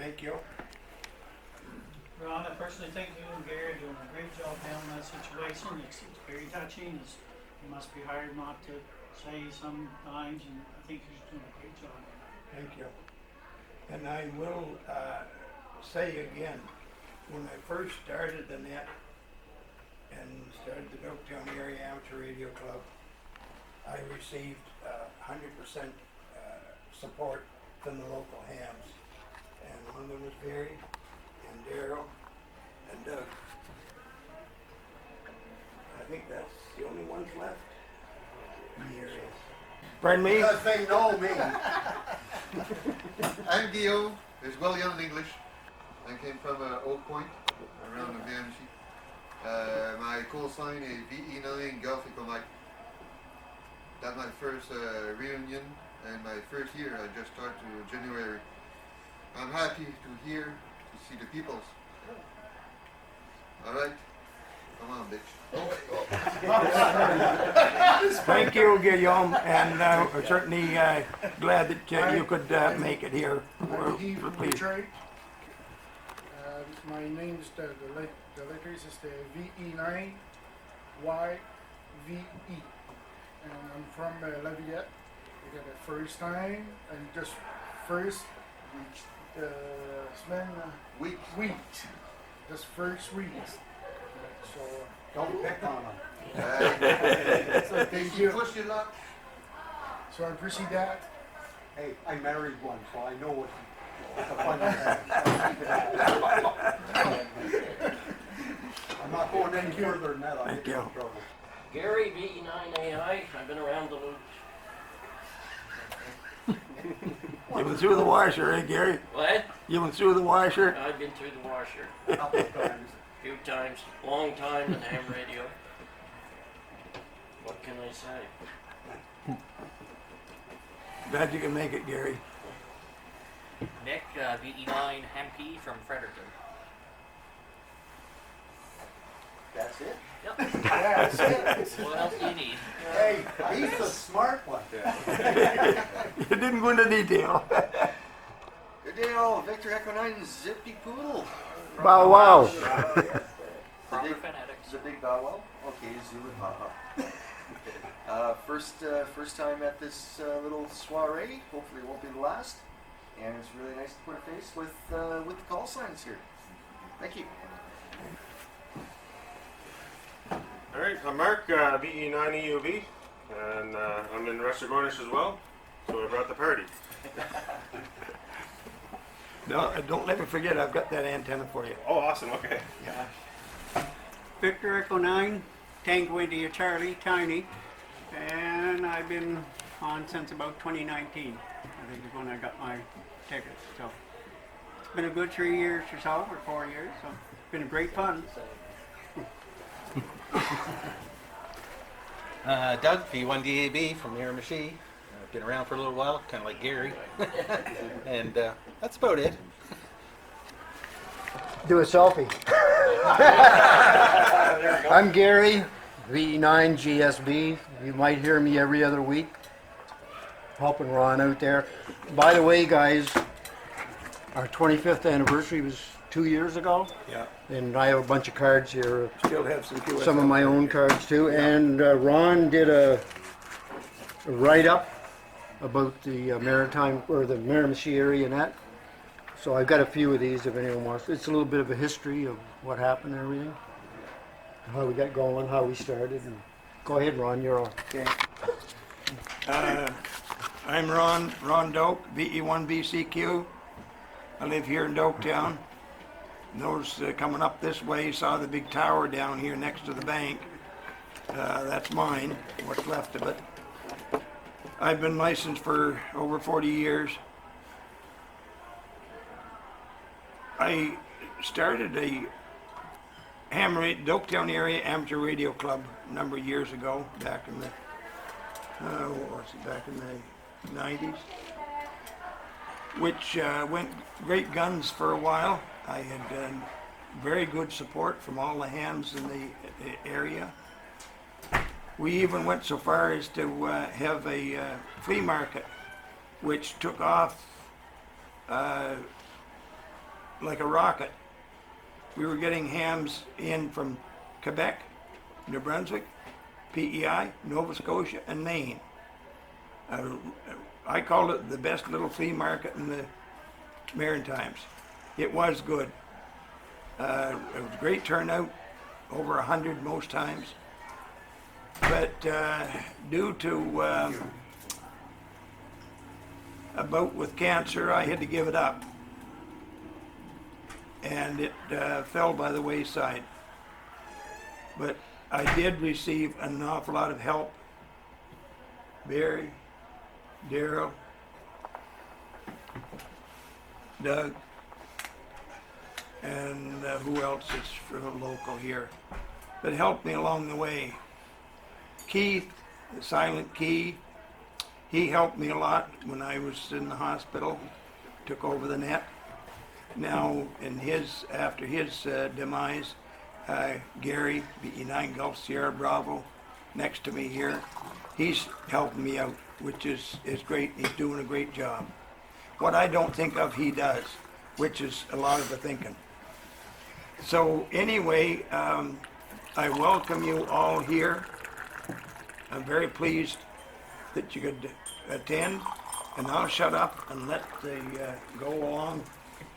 Thank you. Ron, I personally think you and Gary are doing a great job handling that situation. It's very touching. You must be hard not to say sometimes, and I think you're doing a great job. Thank you. And I will say again, when I first started the net and started the Doaktown Area Amateur Radio Club, I received 100% support from the local hams. And one of them was Barry and Daryl and Doug. I think that's the only ones left in the area. Pardon me? Because they know me. I'm Guillaume, as well young in English. I came from Oak Point, around the Miramichi. My call sign is VE9 Golf Echo Mike. That's my first reunion and my first year. I just started to January. I'm happy to hear, to see the peoples. Alright, come on bitch. Thank you, Guillaume, and we're certainly glad that you could make it here. We're pleased. Detroit. My name is the letters is the VE9 YVE, and I'm from Lafayette. We got the first time and just first smell Week. wheat. Just first wheat. So Don't pick on them. so thank you. Push your luck. So I appreciate that. Hey, I married one, so I know what the fun is. I'm not going any further than that. I'll Thank get you in you. trouble. Gary, VE9AI. I've been around the loop. You went through the washer, eh, Gary? What? You went through the washer? I've been through the washer A couple of times. a few times. Long time in ham radio. What can I say? Glad you can make it, Gary. Nick, VE9 Hempy from Fredericton. That's it? Yep. That's it. What else do you need? Hey, he's the smart one. You didn't go into detail. Good day all, Victor Echo 9 Zippy Poodle. Bow wow. Proper phonetics. The big bow wow? Okay, Zulu and Papa. First time at this little soiree. Hopefully it won't be the last. And it's really nice to put a face with the call signs here. Thank you. All right, I'm Mark, VE9EUB, and I'm in Restigonish as well, so I brought the party. No, don't let me forget, I've got that antenna for you. Oh, awesome, okay. Victor Echo 9, Tango India Charlie, Tiny, and I've been on since about 2019. I think is when I got my tickets. So it's been a good 3 years or so, or 4 years. So it's been a great fun. Doug, V1DAB from Miramichi. I've been around for a little while, kind of like Gary. And that's about it. Do a selfie. I'm Gary, VE9 GSB. You might hear me every other week, helping Ron out there. By the way, guys, our 25th anniversary was 2 years ago. Yeah. And I have a bunch of cards here, Still have some QSL. some of my own cards too. And Ron did a write-up about the Maritime, or the Miramichi Area Net. So I've got a few of these if anyone wants. It's a little bit of a history of what happened and everything. How we got going, how we started. And go ahead, Ron, you're on. Okay. I'm Ron Doak, VE1BCQ. I live here in Doaktown. Those coming up this way saw the big tower down here next to the bank. That's mine, what's left of it. I've been licensed for over 40 years. I started a Doaktown Area Amateur Radio Club a number of years ago, back in the, back in the 90s, which went great guns for a while. I had very good support from all the hams in the area. We even went so far as to have a flea market, which took off like a rocket. We were getting hams in from Quebec, New Brunswick, PEI, Nova Scotia, and Maine. I called it the best little flea market in the Maritimes. It was good. It was a great turnout, over 100 most times. But due to a bout with cancer, I had to give it up. And it fell by the wayside. But I did receive an awful lot of help. Barry, Daryl, Doug, and who else is from local here, that helped me along the way. Keith, the Silent Key, he helped me a lot when I was in the hospital, took over the net. Now, after his demise, Gary, BE9 Gulf Sierra Bravo, next to me here, he's helping me out, which is great. He's doing a great job. What I don't think of, he does, which is a lot of the thinking. So anyway, I welcome you all here. I'm very pleased that you could attend, and I'll shut up and let the go along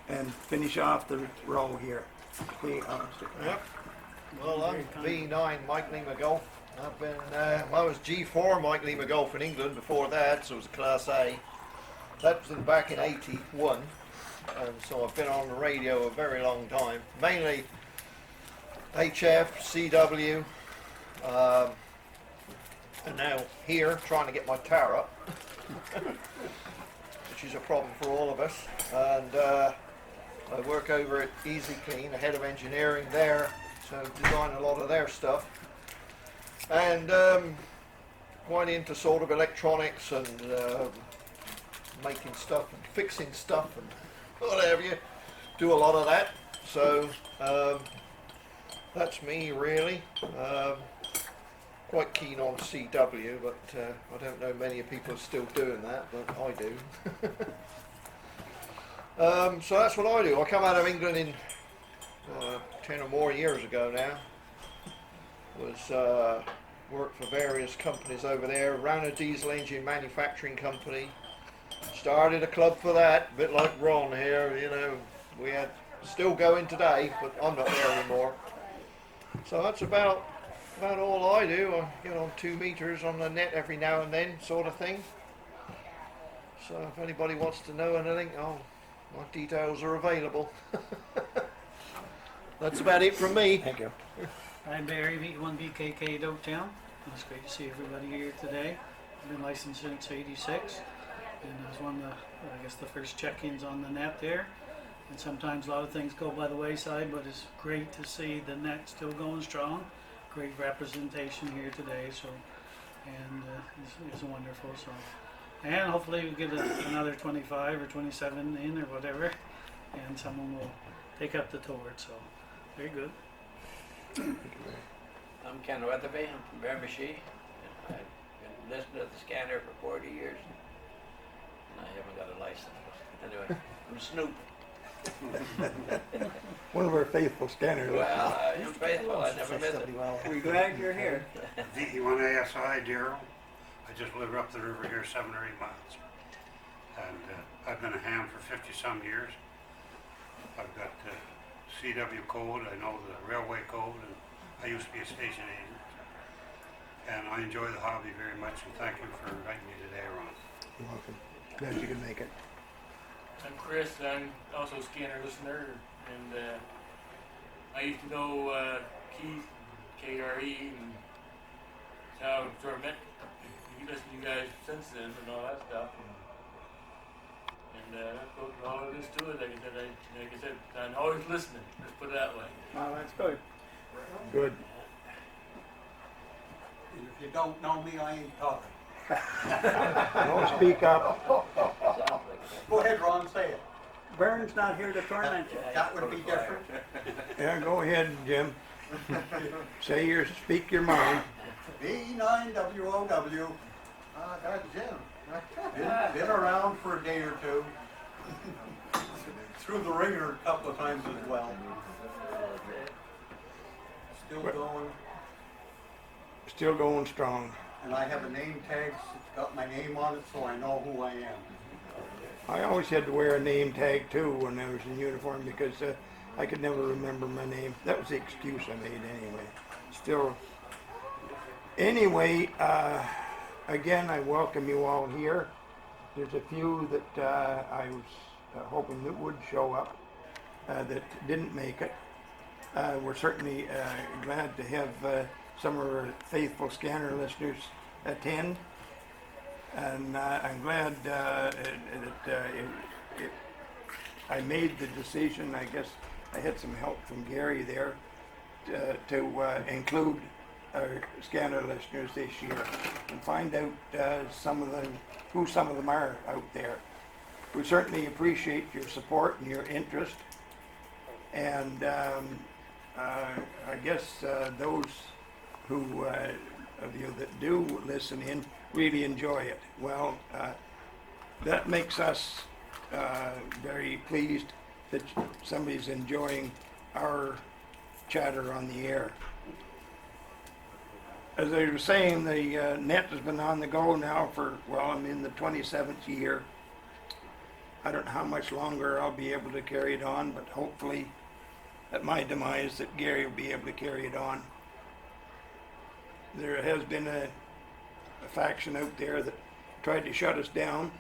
and finish off the row here. Okay, Yep. Well, I'm V9 Mike Lee McGulf. I've been, I was G4 Mike Lee McGulf in England before that, so it was Class A. That was back in '81, and so I've been on the radio a very long time. Mainly HF, CW, and now here trying to get my tower up, which is a problem for all of us. And I work over at Easy Clean, the head of engineering there, so design a lot of their stuff. And quite into sort of electronics and making stuff and fixing stuff and whatever you do, a lot of that. So that's me really. Quite keen on CW, but I don't know many people are still doing that, but I do. So that's what I do. I come out of England in 10 or more years ago now. Was worked for various companies over there, ran a diesel engine manufacturing company, started a club for that, a bit like Ron here, you know, we had, still going today, but I'm not there anymore. So that's about all I do. I get on 2 meters on the net every now and then, sort of thing. So if anybody wants to know anything, my details are available. That's about it from me. Thank you. I'm Barry, V1BKK Doaktown. It's great to see everybody here today. I've been licensed since '86, and I was one of the, I guess, the first check-ins on the net there. And sometimes a lot of things go by the wayside, but it's great to see the net still going strong. Great representation here today, so, and it's wonderful. So, and hopefully we get another 25 or 27 in or whatever, and someone will take up the torch. So, very good. I'm Ken Weatherby. I'm from Miramichi. I've been listening to the scanner for 40 years, and I haven't got a license. Anyway, I'm Snoop. One of our faithful scanners. Well, I'm faithful. I never miss it. We're glad you're here. DE1 ASI, Daryl. I just live up the river here 7 or 8 miles. And I've been a ham for 50 some years. I've got the CW code, I know the railway code, and I used to be a station agent. And I enjoy the hobby very much, and thank you for inviting me today, Ron. You're welcome. Glad you could make it. I'm Chris, I'm also a scanner listener, and I used to know Keith, KRE, and how I sort of met you, listen to you guys since then and all that stuff. And all of this to it, like I said, I'm always listening, let's put it that way. Well, that's good. Good. If you don't know me, I ain't talking. Don't speak up. Go ahead, Ron, say it. Vern's not here to torment you. That would be different. Yeah, go ahead, Jim. Speak your mind. B9WOW. That's Jim. Been around for a day or two. through the ringer a couple of times as well. Still going, Still going strong. and I have a name tag, it's got my name on it, so I know who I am. I always had to wear a name tag too when I was in uniform because I could never remember my name. That was the excuse I made anyway. Still, anyway, again, I welcome you all here. There's a few that I was hoping that would show up that didn't make it. We're certainly glad to have some of our faithful scanner listeners attend. And I'm glad that I made the decision. I guess I had some help from Gary there to include our scanner listeners this year and find out who some of them are out there. We certainly appreciate your support and your interest. And I guess those who of you that do listen in really enjoy it. Well, that makes us very pleased that somebody's enjoying our chatter on the air. As I was saying, the net has been on the go now for, well, I'm in the 27th year. I don't know how much longer I'll be able to carry it on, but hopefully at my demise that Gary will be able to carry it on. There has been a faction out there that tried to shut us down.